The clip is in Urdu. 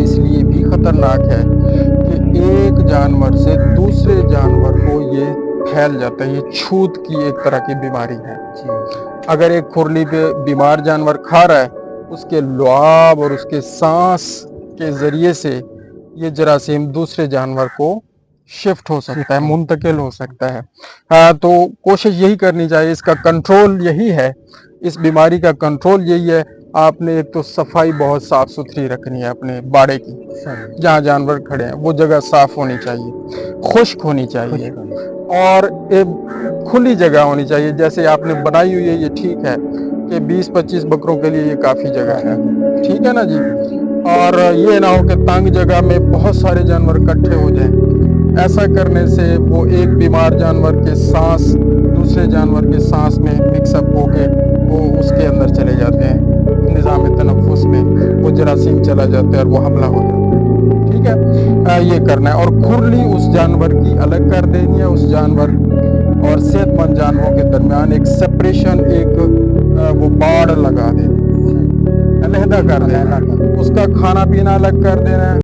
اس لیے بھی خطرناک ہے کہ ایک جانور سے دوسرے جانور کو یہ پھیل جاتا ہے. یہ چھوت کی ایک طرح کی بیماری ہے. اگر ایک کھرلی پہ بیمار جانور کھا رہا ہے، اس کے لعاب اور اس کے سانس کے ذریعے سے یہ جراثیم دوسرے جانور کو شفٹ ہو سکتا ہے، منتقل ہو سکتا ہے. تو کوشش یہی کرنی چاہیے، اس کا کنٹرول یہی ہے، اس بیماری کا کنٹرول یہی ہے. آپ نے ایک تو صفائی بہت صاف ستھری رکھنی ہے اپنے باڑے کی، جہاں جانور کھڑے ہیں وہ جگہ صاف ہونی چاہیے، خشک ہونی چاہیے، اور ایک کھلی جگہ ہونی چاہیے. جیسے آپ نے بنائی ہوئی ہے یہ ٹھیک ہے کہ 20-25 بکروں کے لیے یہ کافی جگہ ہے، ٹھیک ہے نا جی. اور یہ نہ ہو کہ تنگ جگہ میں بہت سارے جانور اکٹھے ہو جائیں. ایسا کرنے سے وہ ایک بیمار جانور کے سانس دوسرے جانور کے سانس میں مکس اپ ہو کے وہ اس کے اندر چلے جاتے ہیں، نظام تنفس میں وہ جراثیم چلا جاتا ہے اور وہ حملہ ہو جاتا ہے. ٹھیک ہے، یہ کرنا ہے. اور کھرلی اس جانور کی الگ کر دینی ہے. اس جانور اور صحت مند جانوروں کے درمیان ایک سپریشن، ایک وہ باڑ لگا دینی، علیحدہ کر دینا. اس کا کھانا پینا الگ کر دینا ہے.